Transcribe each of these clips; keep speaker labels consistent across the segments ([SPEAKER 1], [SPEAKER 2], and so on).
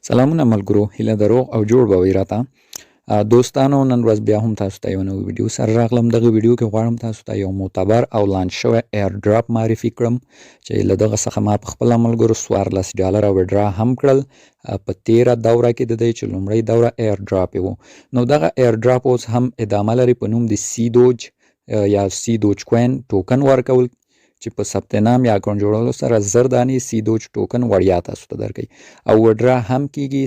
[SPEAKER 1] سلامونه ملګرو، هیله د روغ او جوړ به وي راته. دوستانو، نن ورځ بیا هم تاسو ته یو نوی ویډیو سره راغلم. دغه ویډیو کې غواړم تاسو ته یو معتبر او لانچ شوی ایر ډراپ معرفي کړم چې له دغه څخه ما په خپله ملګرو $14 وډرا هم کړل په تیره دوره کې د دې چې لومړی دوره ایر ډراپ و. نو دغه ایر ډراپ اوس هم ادامه لري په نوم د سی دوج یا سی دوج کوین ټوکن ورکول چې په ثبت نام یا اکاونټ جوړولو سره 1000 دانې سی دوج ټوکن وړیا تاسو ته درکوي او وډرا هم کیږي.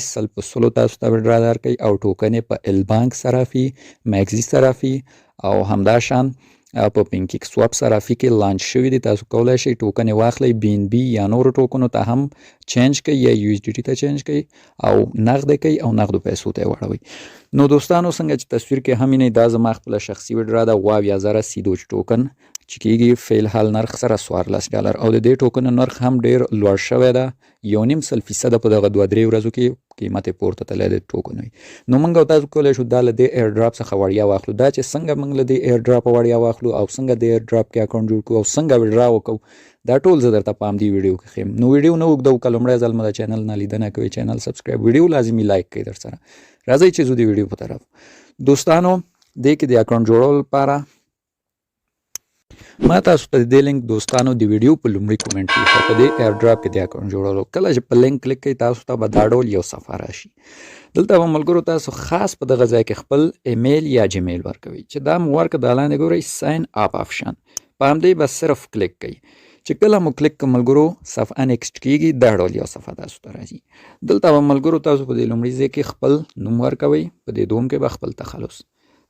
[SPEAKER 1] 100 تاسو ته وډرا درکوي او ټوکن په ال بانک صرافي، میکزي صرافي او همداشان په پینکیک سواپ صرافي کې لانچ شوی دي. تاسو کولای شئ ټوکن واخلئ، بی ان بی یا نور ټوکنو ته هم چینج کوي یا یو اس ډي ټي ته چینج کوي او نقد کوي او نقدو پیسو ته وړوي. نو دوستانو، څنګه چې تصویر کې هم نه دا زما خپل شخصي وډرا ده 2,000 سی دوج ټوکن چې کېږي فعل حال نرخ سره $14 او د دې ټوکن نرخ هم ډیر لوړ شوی ده، 1.5% په دغه 2-3 ورځو کې قیمت پورته تللی د ټوکن وي. نو موږ تاسو کولی شو دا له دې ایر ډراپ څخه وړیا واخلو. دا چې څنګه موږ له دې ایر ډراپ وړیا واخلو او څنګه د ایر ډراپ کې اکاونټ جوړ کړو او څنګه وډرا وکړو، دا ټول زه درته په همدې ویډیو کې ښیم. نو ویډیو نه اوږدوو، که لومړی ځل مو د چینل نه لیدنه کوئ چینل سبسکرایب، ویډیو لازمي لایک کړئ. در سره راځئ چې ځو د ویډیو په طرف. دوستانو، دې کې د اکاونټ جوړولو لپاره ما تاسو ته د دې لینک دوستانو د ویډیو په لومړي کومنټ کې په دې ایر ډراپ کې د اکاونټ جوړولو کله چې په لینک کلیک کوئ تاسو ته به دا ډول یو صفحه راشي. دلته به ملګرو تاسو خاص په دغه ځای کې خپل ایمیل یا جیمیل ورکوئ چې دا مو ورکړه د لاندې ګورئ ساین اپ آپشن، په همدې به صرف کلیک کوئ. چې کله مو کلیک کړئ ملګرو صفحه نیکسټ کیږي، دا ډول یو صفحه تاسو ته راځي. دلته به ملګرو تاسو په دې لومړي ځای کې خپل نوم ورکوئ، په دې دوم کې به خپل تخلص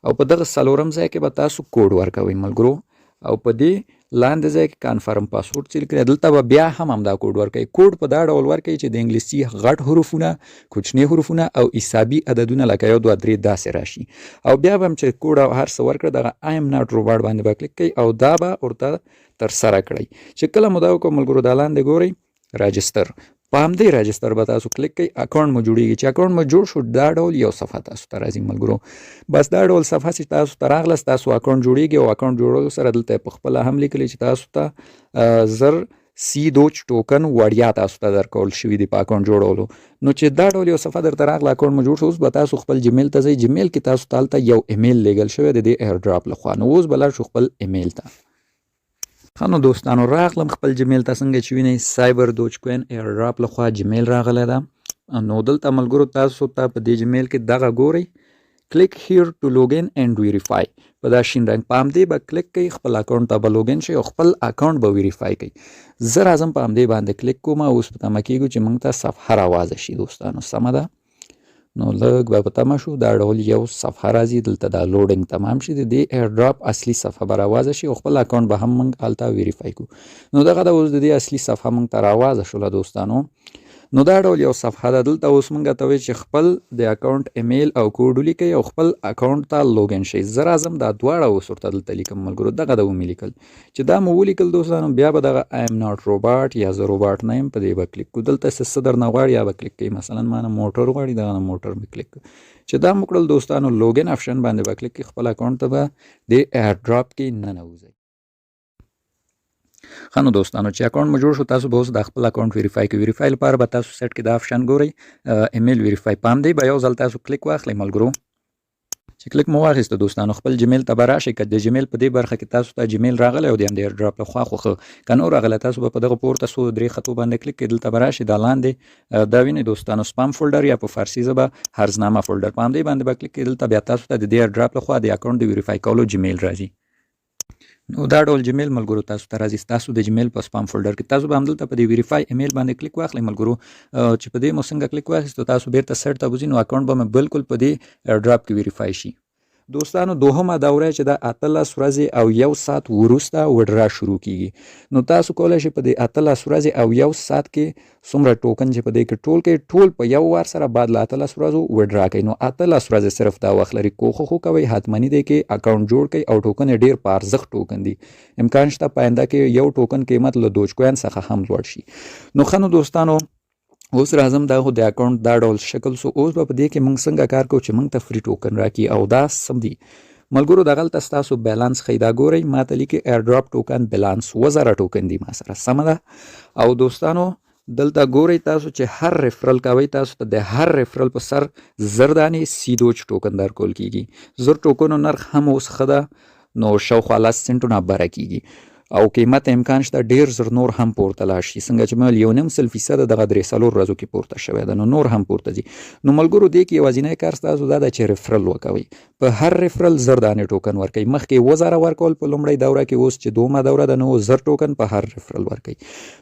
[SPEAKER 1] او په دغه څلورم ځای کې به تاسو کوډ ورکوئ ملګرو او په دې لاندې ځای کې کانفرم پاسورډ سیل کړئ. دلته به بیا هم همدا کوډ ورکوئ. کوډ په دا ډول ورکوئ چې د انګلیسي غټ حروفونه، کوچني حروفونه او حسابي عددونه لکه 1 2 3 داسې راشي. او بیا به هم چې کوډ او هر څه ورکړه دغه آی ایم ناټ روباټ باندې به کلیک کوئ او دا به ورته ترسره کړئ. چې کله مو دا وکړو ملګرو دا لاندې ګورئ راجستر، په همدې راجستر به تاسو کلیک کوئ، اکاونټ مو جوړیږي. چې اکاونټ مو جوړ شو دا ډول یو صفحه تاسو ته راځي ملګرو. بس دا ډول صفحه چې تاسو ته راغلست تاسو اکاونټ جوړیږي او اکاونټ جوړولو سره دلته په خپله هم لیکلی چې تاسو ته 1000 سی دوج ټوکن وړیا تاسو ته درکول شوي دي په اکاونټ جوړولو. نو چې دا ډول یو صفحه درته راغله اکاونټ مو جوړ شو، اوس به تاسو خپل جیمیل ته ځئ. جیمیل کې تاسو ته هلته یو ایمیل لیږل شوی د دې ایر ډراپ لخوا. نو اوس به لاړ شو خپل ایمیل ته. ښه نو دوستانو، راغلم خپل جیمیل ته. څنګه چې وینئ سایبر دوج کوین ایر ډراپ لخوا جیمیل راغلی ده. نو دلته ملګرو تاسو ته په دې جیمیل کې دغه ګورئ کلیک هیر ټو لوګین اینډ ویریفای، په دا شین رنګ په همدې به کلیک کوئ، خپل اکاونټ ته به لوګین شئ او خپل اکاونټ به ویریفای کوئ. زه راځم په همدې باندې کلیک کوم. اوس په تمه کېږو چې موږ ته صفحه راوازه شي. دوستانو سمه ده، نو لږ به په تمه شو. دا ډول یو صفحه راځي، دلته دا لوډینګ تمام شي، د دې ایر ډراپ اصلي صفحه به راوازه شي او خپل اکاونټ به هم موږ هلته ویریفای کړو. نو دغه د اوس د دې اصلي صفحه موږ ته راوازه شوله دوستانو. نو دا ډول یو صفحه ده. دلته اوس موږ ته وایي چې خپل د اکاونټ ایمیل او کوډ ولیکئ او خپل اکاونټ ته لوګین شئ. زه راځم دا دواړه اوس ورته دلته لیکم ملګرو. دغه د ومې لیکل چې دا مو ولیکل دوستانو، بیا به دغه آی ایم ناټ روباټ یا زه روباټ نه یم په دې به کلیک کړو. دلته څه درنه غواړي یا به کلیک کوئ. مثلا ما نه موټر غواړي، دغه نه موټر مې کلیک کړو. چې دا مو کړل دوستانو لوګین آپشن باندې به کلیک کړئ، خپل اکاونټ ته به د ایر ډراپ کې ننوځئ. ښه نو دوستانو، چې اکاونټ مو جوړ شو تاسو به اوس د خپل اکاونټ ویریفای کوئ. ویریفای لپاره به تاسو سیټ کې دا آپشن ګورئ ایمیل ویریفای، په همدې به یو ځل تاسو کلیک واخلئ ملګرو. چې کلیک مو واخیسته دوستانو خپل جیمیل ته به راشئ. که د جیمیل په دې برخه کې تاسو ته جیمیل راغلی او د همدې ایر ډراپ لخوا خو ښه، که نو راغلی تاسو به په دغه پورته 3 خطو باندې کلیک کړئ. دلته به راشئ دا لاندې دا وینئ دوستانو سپام فولډر یا په فارسي ژبه هرزنامه فولډر، په همدې باندې به کلیک کړئ. دلته بیا تاسو ته د دې ایر ډراپ لخوا د اکاونټ د ویریفای کولو جیمیل راځي. نو دا ډول جیمیل ملګرو تاسو ته راځي. تاسو د جیمیل په سپام فولډر کې تاسو به همدلته په دې ویریفای ایمیل باندې کلیک واخلئ ملګرو. چې په دې مو څنګه کلیک واخیستو تاسو بیرته سیټ ته وځئ، نو اکاونټ به مې بالکل په دې ایر ډراپ کې ویریفای شي. دوستانو دوهمه دوره چې د 18 ورځې او 1 ساعت وروسته وډرا شروع کیږي. نو تاسو کولی شئ په دې 18 ورځې او 1 ساعت کې څومره ټوکن چې په دې کې ټول کړئ، ټول په یو وار سره بعد له 18 ورځو وډرا کوئ. نو 18 ورځې صرف دا وخت لري. کوښښ وکوئ حتمني دی کې اکاونټ جوړ کړئ او ټوکن ډیر په ارزښت ټوکن دي. امکان شته په آینده کې یو ټوکن قیمت له دوج کوین څخه هم لوړ شي. نو ښه نو دوستانو، اوس راځم دا خو د اکاونټ دا ډول شکل سو. اوس به په دې کې موږ څنګه کار کوو چې موږ ته فری ټوکن راکړي او دا سم دي ملګرو. دغلته ستاسو بیلانس ښیي، دا ګورئ ما ته لیکي ایر ډراپ ټوکن بیلانس 2000 ټوکن دي ما سره، سمه ده. او دوستانو دلته ګورئ تاسو چې هر ریفرل کوئ تاسو ته د هر ریفرل په سر زر دانې سیدوچ ټوکن درکول کیږي. زر ټوکنو نرخ هم اوس ښه ده، نو شاوخوا 10 سنټونه بره کیږي او قیمت امکان شته ډیر زر نور هم پورته لاړ شي. څنګه چې مل 1.5% دغه 3 ورځو کې پورته شوی ده، نو نور هم پورته ځي. نو ملګرو دې کې یوازینی کار ستاسو دا ده چې ریفرل وکوئ. په هر ریفرل زر دانې ټوکن ورکوئ. مخکې 1000 ورکول په لومړۍ دوره کې، اوس چې دومه دوره ده نو زر ټوکن په هر ریفرل ورکوئ.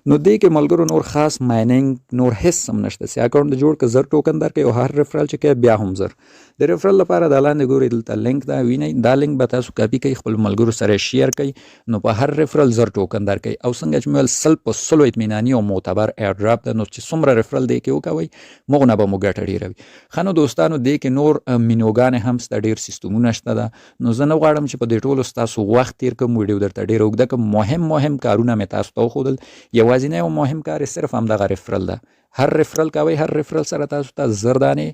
[SPEAKER 1] نو دې کې ملګرو نور خاص مایننګ نور هیڅ هم نشته. سی اکاونټ جوړ ک زر ټوکن درکوئ او هر ریفرل چې کوي بیا هم زر. د ریفرل لپاره د لاندې ګورئ دلته لینک دا وینئ، دا لینک به تاسو کاپی کوئ، خپل ملګرو سره شیر کړئ، نو په هر ریفرل زر ټوکن درکوئ. او څنګه چې مل 100% اطمیناني او معتبر ایر ډراپ ده، نو چې څومره ریفرل دی کې وکوئ مغه نه به مو ګټه ډیروي. ښه نو دوستانو دې کې نور مینوګانې هم سته، ډیر سیستمونه شته ده. نو زه نه غواړم چې په دې ټولو ستاسو وخت تیر کړم، ویډیو درته ډیر اوږده کړم. مهم کارونه مې تاسو ته وښودل. یوازینی او مهم کار صرف همدغه ریفرل ده. هر ریفرل کوئ، هر ریفرل سره تاسو ته زر دانې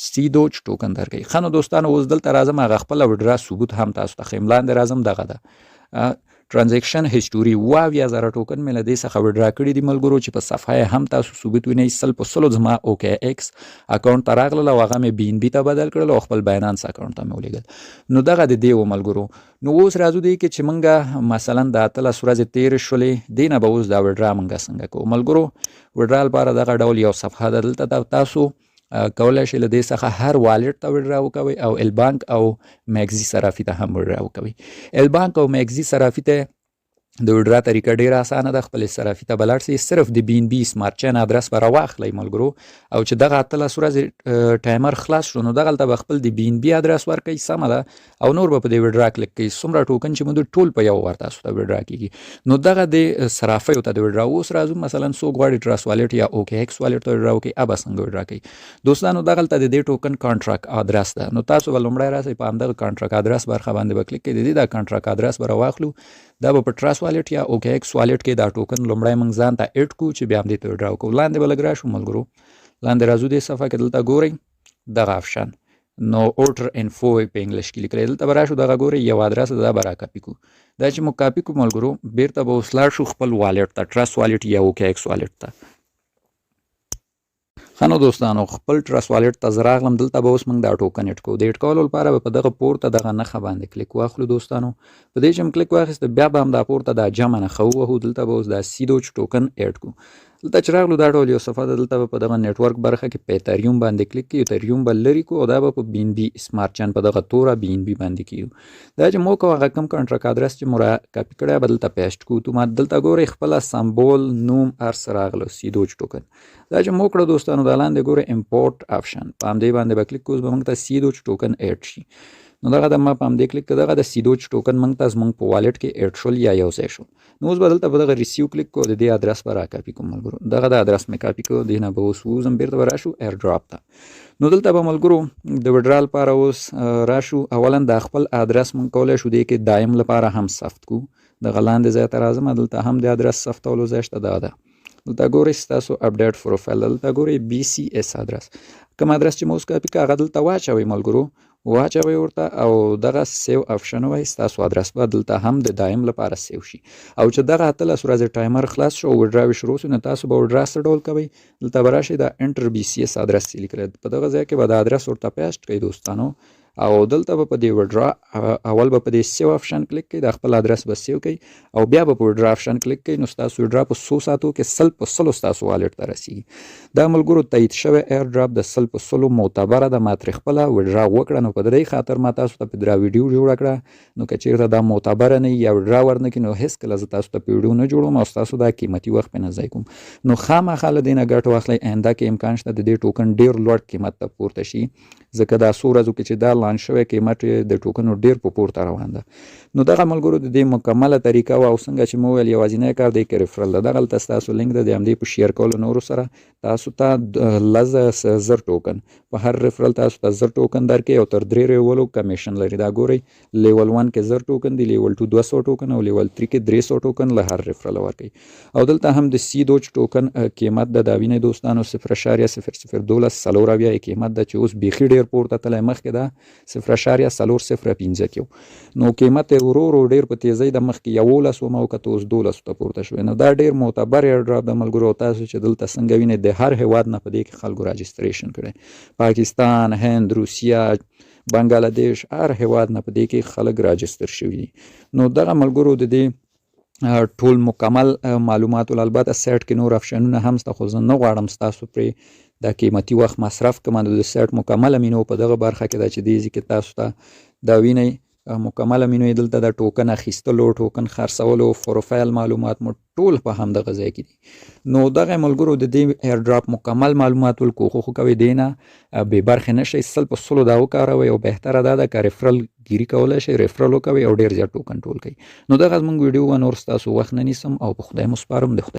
[SPEAKER 1] سیدوچ ټوکن درکوي. ښه نو دوستانو اوس دلته راځم، هغه خپله وډرا ثبوت هم تاسو ته ښیم. لاندې راځم، دغه ده ترانزیکشن هیسټوري. 2,000 ټوکن مې له دې څخه وډرا کړي دي ملګرو، چې په صفحه هم تاسو ثبوت وینئ. 100% زما اوکې ایکس اکاونټ ته راغلل او هغه مې بي ان بي ته بدل کړل او خپل باینانس اکاونټ ته مې ولېږل. نو دغه د دې و ملګرو. نو اوس راځو دې کې چې موږ مثلا د 18 ورځې تېرې شولې، دې نه به اوس دا وډرا موږ څنګه کوو ملګرو. وډرا لپاره دغه ډول یو صفحه ده، دلته تاسو کولای شئ له دې څخه هر والټ ته وډرا وکوئ او البانک او میګزي صرافي ته هم وډرا وکوئ. البانک او میګزي صرافي ته د وډرا طریقه ډیره اسانه ده. خپل صرافي ته بلاړ شئ، صرف د بي ان بي سمارټ چین ادرس به راواخلئ ملګرو، او چې دغه 18 ورځې ټایمر خلاص شو نو دغلته به خپل د بي ان بي ادرس ورکئ، سمه ده، او نور به په دې وډرا کلیک کوئ. څومره ټوکن چې مو ټول په یو وار تاسو ته وډرا کیږي. نو دغه د صرافیو ته د وډرا. اوس راځو مثلا څوک غواړي ټرست والټ یا اوکې ایکس والټ ته وډرا وکړي، ابا څنګه وډرا کوي دوستانو. دغلته د دې ټوکن کانټراکټ ادرس ده، نو تاسو به لومړی راسئ په همدغه کانټراکټ ادرس برخه باندې به کلیک کوئ. د دې دا کانټراکټ ادرس به راواخلو، دا به په ټرست والټ یا اوکې ایکس والټ کې دا ټوکن لومړی موږ ځان ته اډ کړو چې بیا هم دې ته وډرا وکړو. لاندې به لږ راشو ملګرو، لاندې راځو دې صفحه کې، دلته ګورئ دغه آپشن، نو اوټر انفو په انګلیش کې لیکلی، دلته به راشو، دغه ګورئ یو ادرس ده، دا به را کاپي کړو. دا چې موږ کاپي کړو ملګرو، بیرته به اوس لاړ شو خپل والټ ته، ټرست والټ یا اوکې ایکس والټ ته. ښه نو دوستانو خپل ټرست والټ ته زه راغلم، دلته به اوس موږ دا ټوکن اډ کوو. د اډ کولو لپاره به په دغه پورته دغه نښه باندې کلیک واخلو دوستانو. په دې چې م کلیک واخیسته بیا به هم دا پورته دا جمع نښه ووهو، دلته به اوس دا سیدوچ ټوکن اډ کړو. دلته چې راغلو دا ډول یو صفحه ده، دلته به په دغه نیټورک برخه کې په ایتریوم باندې کلیک کړو. ایتریوم به لرې کړو او دا به په بي ان بي سمارټ چین په دغه توره بي ان بي باندې کړو. دا چې مو کوو هغه کوم کانټراکټ ادرس چې مو را کاپي کړی به دلته پیسټ کړو. تو ما دلته ګورئ خپله سمبول نوم هر څه راغلو سیدوچ ټوکن. دا چې مو کړو دوستانو دا لاندې ګورئ امپورټ آپشن، په همدې باندې به کلیک کوو، به موږ ته سیدوچ ټوکن اډ شي. نو دغه د ما په همدې کلیک کړه، دغه د سیدوچ ټوکن موږ ته زموږ په والټ کې اډ شول یا یو ځای شو. نو اوس به دلته په دغه ریسیو کلیک کوو، د دې ادرس به را کاپي کوم ملګرو. دغه د ادرس مې کاپي کړو، دې نه به اوس ووځم بیرته به راشو ایر ډراپ ته. نو دلته به ملګرو د وډرا لپاره اوس راشو. اولا دا خپل ادرس موږ کولی شو دې کې دایم لپاره هم ثبت کړو. دغه لاندې ځای ته راځم، دلته هم د ادرس ثبتولو ځای شته، دا ده. دلته ګورئ ستاسو اپډیټ پروفایل، دلته ګورئ بي سي اس ادرس، کوم ادرس چې مو اوس کاپي کړه هغه دلته واچوئ ملګرو، واچوئ ورته او دغه سیو آپشن وایي، ستاسو ادرس به دلته هم د دایم لپاره سیو شي. او چې دغه 18 ورځې ټایمر خلاص شو او وډراوې شروع شو، نو تاسو به وډرا څه ډول کوئ، دلته به راشئ دا انټر بي سی اس ادرس چې لیکلی په دغه ځای کې به دا ادرس ورته پیسټ کړئ دوستانو، او دلته به په دې وډرا اول به په دې سیو آپشن کلیک کړئ، دا خپل ادرس به سیو کړئ او بیا به په وډرا آپشن کلیک کړئ. نو ستاسو وډرا په 100 ساعتو کې 100% ستاسو والټ ته رسیږي. دا ملګرو تایید شوی ایر ډراپ د 100% معتبره ده. ما ترې خپله وډرا وکړه، نو په دې خاطر ما تاسو ته په درا ویډیو جوړه کړه. نو که چېرته دا معتبره نه یا وډرا ورنه کړي، نو هېڅکله زه تاسو ته په ویډیو نه جوړوم او ستاسو دا قیمتي وخت پرې نه ضایع کوم. نو خامخا له دې نه ګټه واخلئ. آینده کې امکان شته د دې ټوکن ډېر لوړ قیمت ته پورته شي، ځکه دا څو ورځو کې چې دا لانچ شوی قیمت د ټوکنو ډیر په پورته روان ده. نو دغه ملګرو د دې مکمله طریقه او څنګه چې مو ویل یوازینی کار دی کې ریفرل ده. دغلته ستاسو لینک ده، د همدې په شیر کولو نورو سره تاسو ته لزه زر ټوکن په هر ریفرل تاسو ته زر ټوکن درکې او تر 3 لیولو کمیشن لري. دا ګورئ لیول 1 کې زر ټوکن دی، لیول 2 200 ټوکن او لیول 3 کې 300 ټوکن له هر ریفرل ورکوي. او دلته هم د سیدوچ ټوکن قیمت د دا وینئ دوستانو 0.0012 څلور قیمت ده چې اوس بیخي ډیر پورته تللی، مخکې ده 0.405 کې نو قیمت ورو ورو ډېر په تیزۍ د مخکې 11 ومه وکتو اوس 12 ته پورته شوې. نو دا ډېر معتبر ایرډراپ د ملګرو. تاسو چې دلته څنګه وینئ د هر هیواد نه په دې کې خلکو راجستریشن کړی، پاکستان، هند، روسیه، بنګلادیش، هر هیواد نه په دې کې خلک راجستر شوي دي. نو دغه ملګرو د دې ټول مکمل معلومات البته سیټ کې نور افشنونه هم شته، خو زه نه غواړم ستاسو پرې دا قیمتي وخت مصرف کړم. د سیټ مکمله مینو په دغه برخه کې ده چې دې کې تاسو ته دا وینئ مکمله مینو یې دلته د ټوکن اخیستلو، ټوکن خرڅولو، پروفایل معلومات مو ټول په همدغه ځای کې دي. نو دغه ملګرو د دې ایرډراپ مکمل معلومات ولکوخو کوئ دی نه بې برخې نه شئ. 100% دا وکاروئ او بهتره دا ده که ریفرل ګیري کولی شئ، ریفرل وکوئ او ډېر زیات ټوکن ټول کوئ. نو دغه زموږ ویډیو نور ستاسو وخت نه نیسم او په خدای مو سپارم. د خدای